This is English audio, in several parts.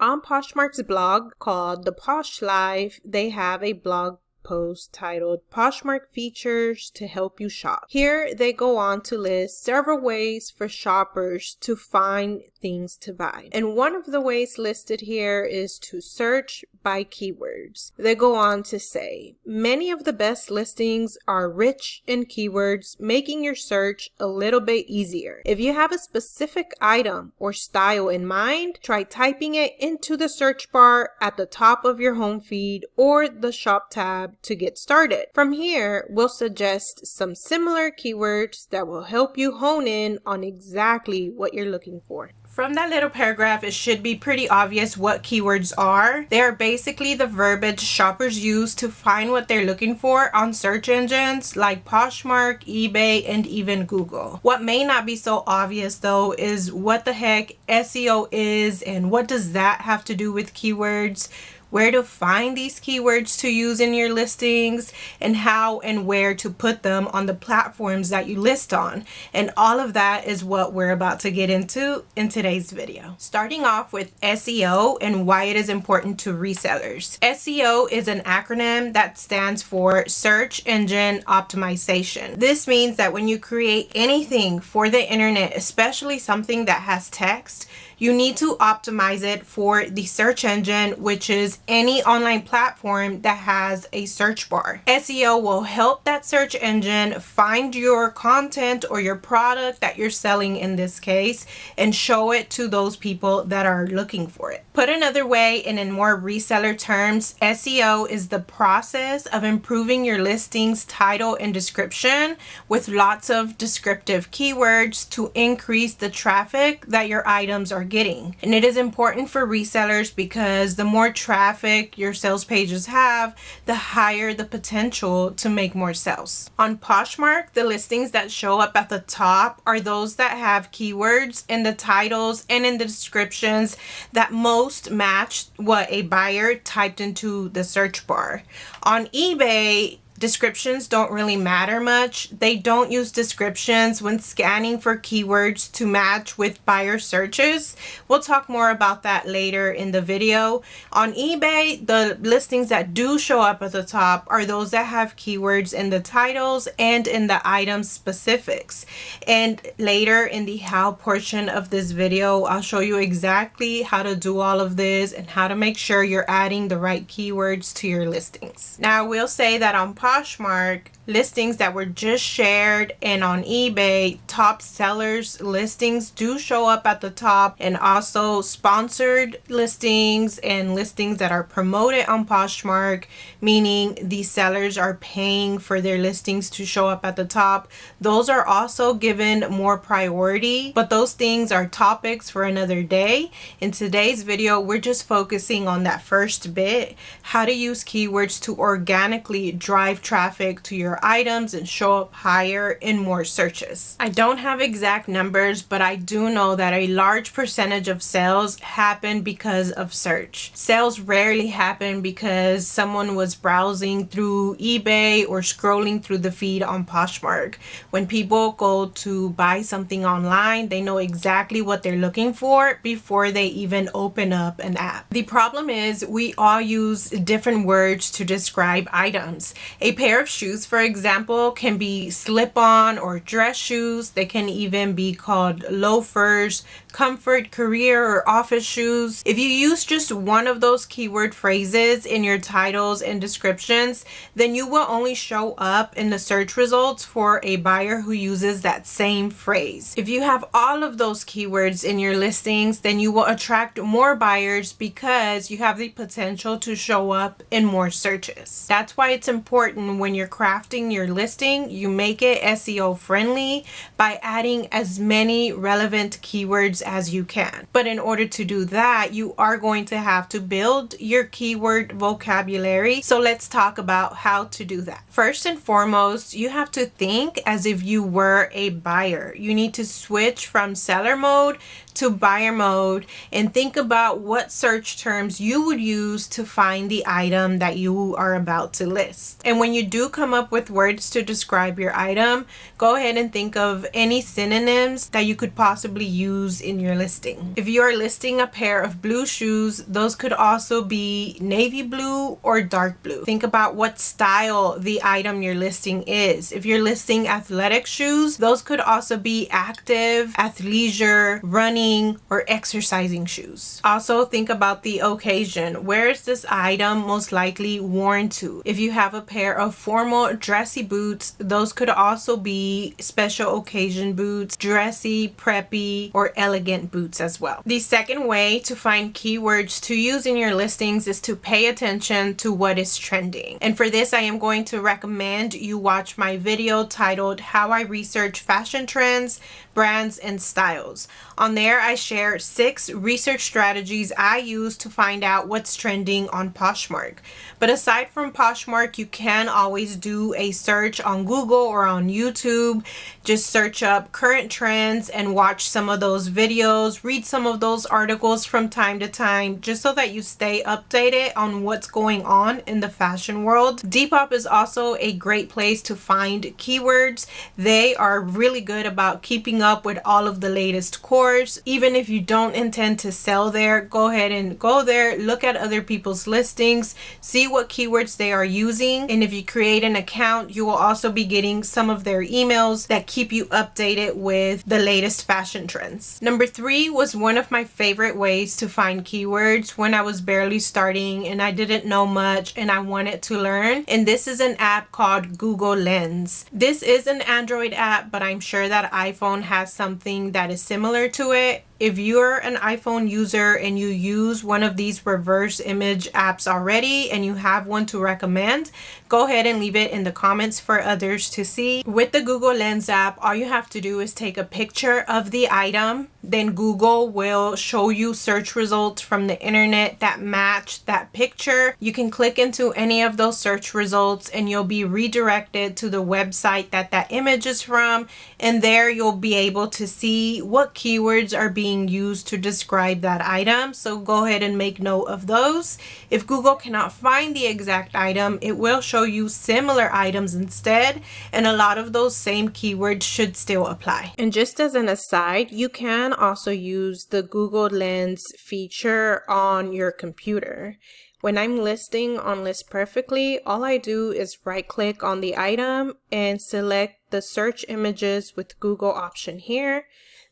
On Poshmark's blog called The Posh Life, they have a blog post titled Poshmark Features to Help You Shop. Here they go on to list several ways for shoppers to find things to buy. And one of the ways listed here is to search by keywords. They go on to say, many of the best listings are rich in keywords, making your search a little bit easier. If you have a specific item or style in mind, try typing it into the search bar at the top of your home feed or the shop tab to get started. From here, we'll suggest some similar keywords that will help you hone in on exactly what you're looking for. From that little paragraph, it should be pretty obvious what keywords are. They are basically the verbiage shoppers use to find what they're looking for on search engines like Poshmark, eBay, and even Google. What may not be so obvious though is what the heck SEO is and what does that have to do with keywords, where to find these keywords to use in your listings, and how and where to put them on the platforms that you list on. And all of that is what we're about to get into in today's video. Starting off with SEO and why it is important to resellers. SEO is an acronym that stands for Search Engine Optimization. This means that when you create anything for the internet, especially something that has text, you need to optimize it for the search engine, which is any online platform that has a search bar. SEO will help that search engine find your content or your product that you're selling in this case and show it to those people that are looking for it. Put another way and in more reseller terms, SEO is the process of improving your listing's title and description with lots of descriptive keywords to increase the traffic that your items are getting. And it is important for resellers because the more traffic your sales pages have, the higher the potential to make more sales. On Poshmark, the listings that show up at the top are those that have keywords in the titles and in the descriptions that most match what a buyer typed into the search bar. On eBay, descriptions don't really matter much. They don't use descriptions when scanning for keywords to match with buyer searches. We'll talk more about that later in the video. On eBay, the listings that do show up at the top are those that have keywords in the titles and in the item specifics. And later in the how portion of this video, I'll show you exactly how to do all of this and how to make sure you're adding the right keywords to your listings. Now, I will say that on Poshmark, listings that were just shared and on eBay, top sellers listings do show up at the top, and also sponsored listings and listings that are promoted on Poshmark, meaning the sellers are paying for their listings to show up at the top. Those are also given more priority, but those things are topics for another day. In today's video, we're just focusing on that first bit, how to use keywords to organically drive traffic to your items and show up higher in more searches. I don't have exact numbers, but I do know that a large percentage of sales happen because of search. Sales rarely happen because someone was browsing through eBay or scrolling through the feed on Poshmark. When people go to buy something online, they know exactly what they're looking for before they even open up an app. The problem is we all use different words to describe items. A pair of shoes, for example, can be slip-on or dress shoes. They can even be called loafers, comfort, career, or office shoes. If you use just one of those keyword phrases in your titles and descriptions, then you will only show up in the search results for a buyer who uses that same phrase. If you have all of those keywords in your listings, then you will attract more buyers because you have the potential to show up in more searches. That's why it's important when you're crafting your listing, you make it SEO friendly by adding as many relevant keywords as you can. But in order to do that, you are going to have to build your keyword vocabulary. So let's talk about how to do that. First and foremost, you have to think as if you were a buyer. You need to switch from seller mode to buyer mode and think about what search terms you would use to find the item that you are about to list. And when you do come up with words to describe your item, go ahead and think of any synonyms that you could possibly use in your listing. If you are listing a pair of blue shoes, those could also be navy blue or dark blue. Think about what style the item you're listing is. If you're listing athletic shoes, those could also be active, athleisure, running, or exercising shoes. Also think about the occasion. Where is this item most likely worn to? If you have a pair of formal dressy boots, those could also be special occasion boots, dressy, preppy, or elegant boots as well. The second way to find keywords to use in your listings is to pay attention to what is trending. And for this, I am going to recommend you watch my video titled How I Research Fashion Trends, Brands, and Styles. On there, I share 6 research strategies I use to find out what's trending on Poshmark. But aside from Poshmark, you can always do a search on Google or on YouTube. Just search up current trends and watch some of those videos, read some of those articles from time to time, just so that you stay updated on what's going on in the fashion world. Depop is also a great place to find keywords. They are really good about keeping up with all of the latest course. Even if you don't intend to sell there, go ahead and go there, look at other people's listings, see what keywords they are using. And if you create an account, you will also be getting some of their emails that keep you updated with the latest fashion trends. Number 3 was one of my favorite ways to find keywords when I was barely starting and I didn't know much and I wanted to learn. And this is an app called Google Lens. This is an Android app, but I'm sure that iPhone has something that is similar to it. If you're an iPhone user and you use one of these reverse image apps already and you have one to recommend, go ahead and leave it in the comments for others to see. With the Google Lens app, all you have to do is take a picture of the item. Then Google will show you search results from the internet that match that picture. You can click into any of those search results and you'll be redirected to the website that that image is from. And there you'll be able to see what keywords are being used to describe that item. So go ahead and make note of those. If Google cannot find the exact item, it will show you similar items instead, and a lot of those same keywords should still apply. And just as an aside, you can also use the Google Lens feature on your computer. When I'm listing on List Perfectly, all I do is right click on the item and select the search images with Google option here.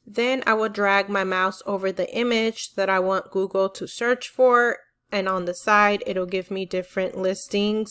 Then I will drag my mouse over the image that I want Google to search for, and on the side it'll give me different listings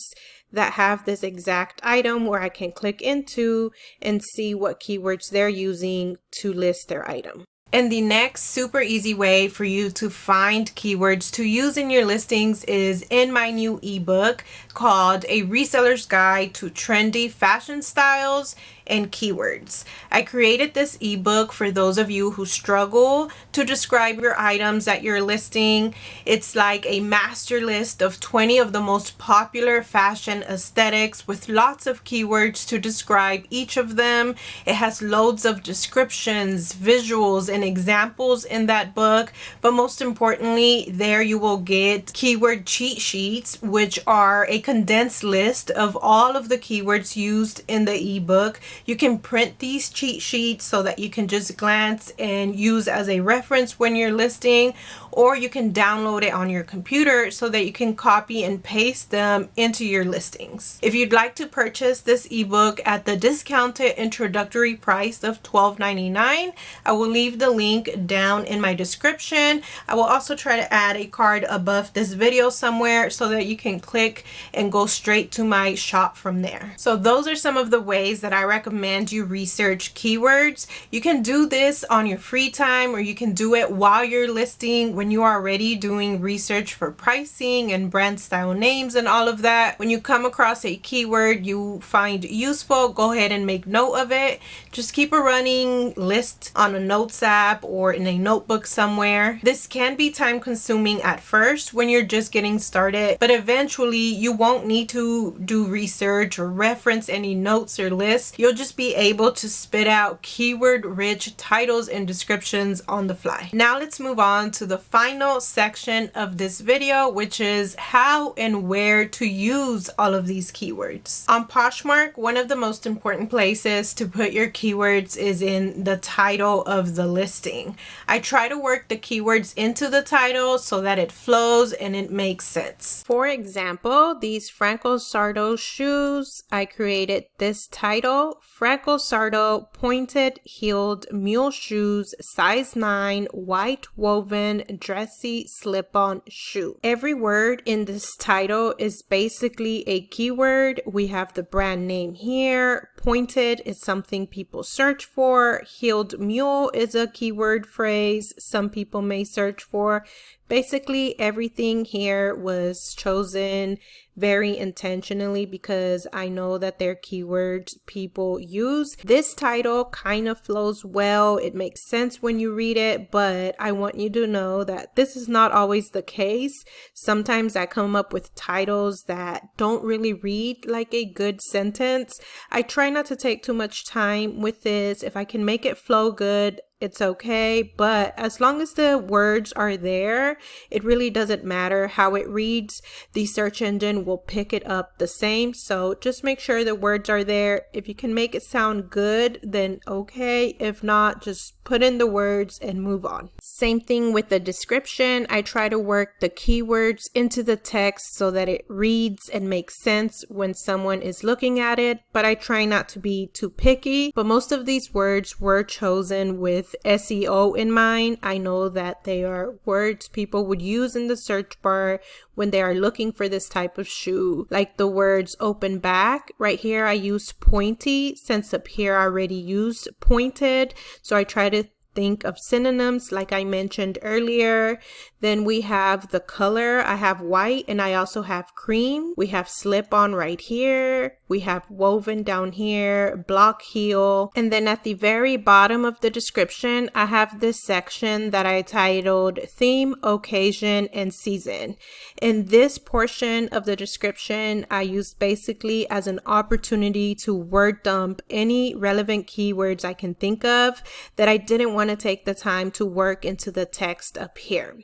that have this exact item where I can click into and see what keywords they're using to list their item. And the next super easy way for you to find keywords to use in your listings is in my new ebook called A Reseller's Guide to Trendy Fashion Styles and Keywords. I created this ebook for those of you who struggle to describe your items that you're listing. It's like a master list of 20 of the most popular fashion aesthetics with lots of keywords to describe each of them. It has loads of descriptions, visuals, and examples in that book, but most importantly, there you will get keyword cheat sheets, which are a condensed list of all of the keywords used in the ebook. You can print these cheat sheets so that you can just glance and use as a reference when you're listing, or you can download it on your computer so that you can copy and paste them into your listings. If you'd like to purchase this ebook at the discounted introductory price of $12.99, I will leave the link down in my description. I will also try to add a card above this video somewhere so that you can click and go straight to my shop from there. So those are some of the ways that I recommend you research keywords. You can do this on your free time, or you can do it while you're listing when when you are already doing research for pricing and brand style names and all of that, when you come across a keyword you find useful, go ahead and make note of it. Just keep a running list on a notes app or in a notebook somewhere. This can be time consuming at first when you're just getting started, but eventually you won't need to do research or reference any notes or lists. You'll just be able to spit out keyword rich titles and descriptions on the fly. Now let's move on to the final section of this video, which is how and where to use all of these keywords. On Poshmark, one of the most important places to put your keywords is in the title of the listing. I try to work the keywords into the title so that it flows and it makes sense. For example, these Franco Sardo shoes, I created this title: Franco Sardo pointed heeled mule shoes, size 9, white woven dressy slip-on shoe. Every word in this title is basically a keyword. We have the brand name here. Pointed is something people search for. Heeled mule is a keyword phrase some people may search for. Basically, everything here was chosen very intentionally because I know that they're keywords people use. This title kind of flows well. It makes sense when you read it, but I want you to know that this is not always the case. Sometimes I come up with titles that don't really read like a good sentence. I try not to take too much time with this. If I can make it flow good, it's okay, but as long as the words are there, it really doesn't matter how it reads. The search engine will pick it up the same, so just make sure the words are there. If you can make it sound good, then okay. If not, just put in the words and move on. Same thing with the description. I try to work the keywords into the text so that it reads and makes sense when someone is looking at it, but I try not to be too picky. But most of these words were chosen with SEO in mind. I know that they are words people would use in the search bar when they are looking for this type of shoe, like the words open back. Right here I used pointy since up here I already used pointed, so I try to think of synonyms like I mentioned earlier. Then we have the color. I have white and I also have cream. We have slip on right here. We have woven down here, block heel. And then at the very bottom of the description, I have this section that I titled theme, occasion, and season. In this portion of the description, I used basically as an opportunity to word dump any relevant keywords I can think of that I didn't want to take the time to work into the text up here.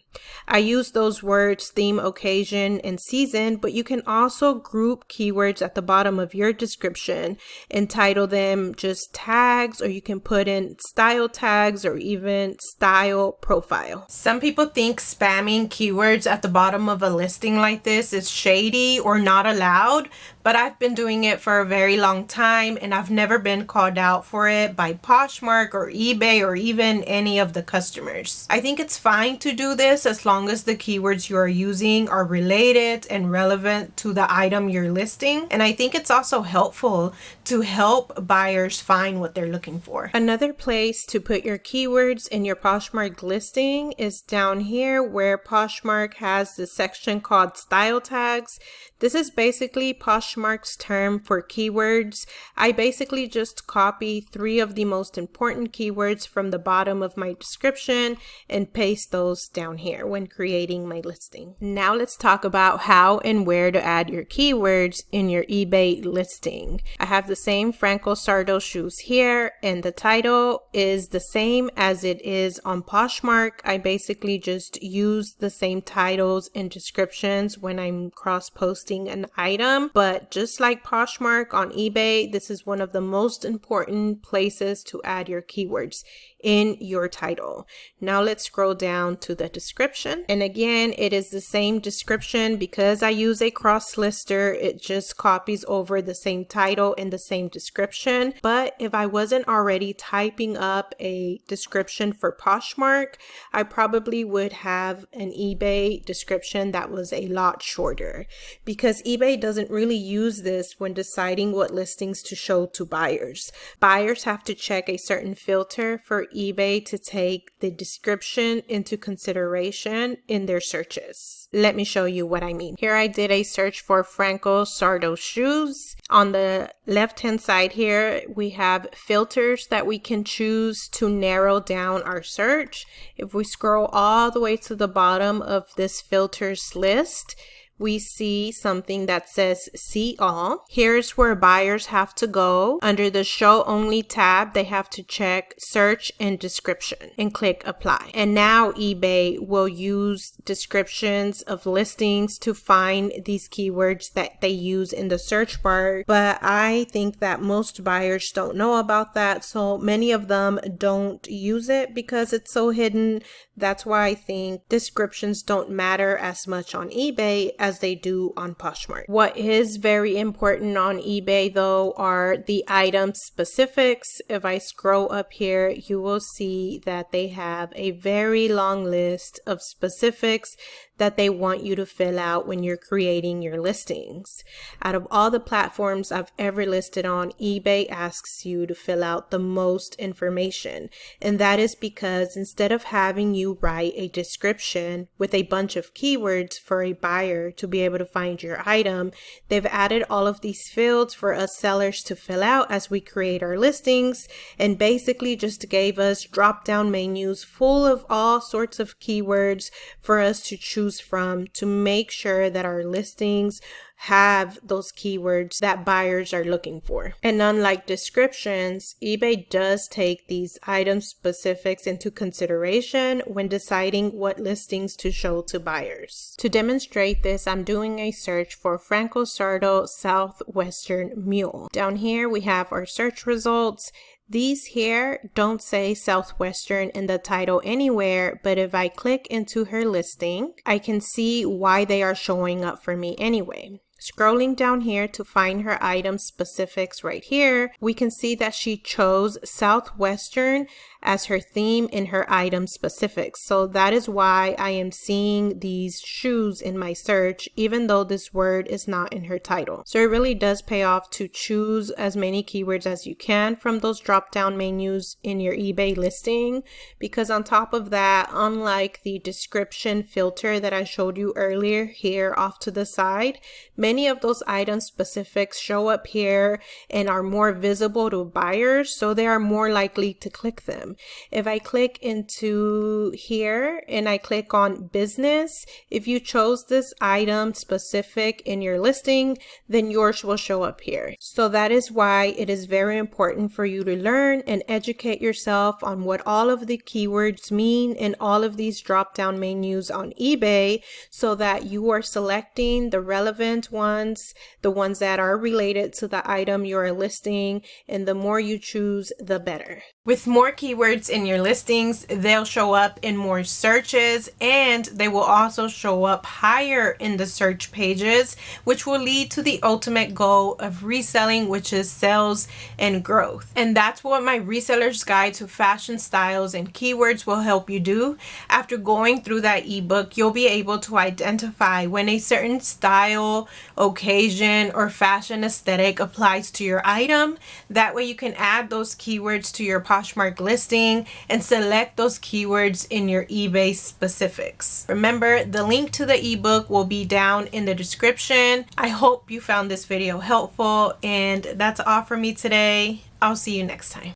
I use those words theme, occasion, and season, but you can also group keywords at the bottom of your description and title them just tags, or you can put in style tags or even style profile. Some people think spamming keywords at the bottom of a listing like this is shady or not allowed, but I've been doing it for a very long time and I've never been called out for it by Poshmark or eBay or even any of the customers. I think it's fine to do this as long as the keywords you are using are related and relevant to the item you're listing. And I think it's also helpful to help buyers find what they're looking for. Another place to put your keywords in your Poshmark listing is down here where Poshmark has this section called style tags. This is basically Poshmark's term for keywords. I basically just copy 3 of the most important keywords from the bottom of my description and paste those down here when creating my listing. Now let's talk about how and where to add your keywords in your eBay listing. I have the same Franco Sardo shoes here and the title is the same as it is on Poshmark. I basically just use the same titles and descriptions when I'm cross-posting an item, but just like Poshmark on eBay, this is one of the most important places to add your keywords in your title. Now let's scroll down to the description, and again it is the same description. Because I use a cross lister, it just copies over the same title and the same description. But if I wasn't already typing up a description for Poshmark, I probably would have an eBay description that was a lot shorter, because eBay doesn't really use this when deciding what listings to show to buyers. Buyers have to check a certain filter for eBay to take the description into consideration in their searches. Let me show you what I mean. Here I did a search for Franco Sardo shoes. On the left-hand side here, we have filters that we can choose to narrow down our search. If we scroll all the way to the bottom of this filters list, we see something that says see all. Here's where buyers have to go. Under the show only tab, they have to check search and description and click apply. And now eBay will use descriptions of listings to find these keywords that they use in the search bar. But I think that most buyers don't know about that. So many of them don't use it because it's so hidden. That's why I think descriptions don't matter as much on eBay as they do on Poshmark. What is very important on eBay though are the item specifics. If I scroll up here, you will see that they have a very long list of specifics that they want you to fill out when you're creating your listings. Out of all the platforms I've ever listed on, eBay asks you to fill out the most information. And that is because instead of having you write a description with a bunch of keywords for a buyer to be able to find your item, they've added all of these fields for us sellers to fill out as we create our listings, and basically just gave us drop-down menus full of all sorts of keywords for us to choose from to make sure that our listings have those keywords that buyers are looking for. And unlike descriptions, eBay does take these item specifics into consideration when deciding what listings to show to buyers. To demonstrate this, I'm doing a search for Franco Sardo Southwestern Mule. Down here we have our search results. These here don't say Southwestern in the title anywhere, but if I click into her listing, I can see why they are showing up for me anyway. Scrolling down here to find her item specifics right here, we can see that she chose Southwestern as her theme in her item specifics. So that is why I am seeing these shoes in my search, even though this word is not in her title. So it really does pay off to choose as many keywords as you can from those drop-down menus in your eBay listing, because on top of that, unlike the description filter that I showed you earlier here off to the side, many of those item specifics show up here and are more visible to buyers, so they are more likely to click them. If I click into here and I click on business, if you chose this item specific in your listing, then yours will show up here. So that is why it is very important for you to learn and educate yourself on what all of the keywords mean in all of these drop-down menus on eBay, so that you are selecting the relevant ones, the ones that are related to the item you're listing, and the more you choose, the better. With more keywords in your listings, they'll show up in more searches, and they will also show up higher in the search pages, which will lead to the ultimate goal of reselling, which is sales and growth. And that's what my Reseller's Guide to Fashion Styles and Keywords will help you do. After going through that ebook, you'll be able to identify when a certain style, occasion, or fashion aesthetic applies to your item. That way you can add those keywords to your Poshmark listing and select those keywords in your eBay specifics. Remember, the link to the ebook will be down in the description. I hope you found this video helpful, and that's all for me today. I'll see you next time.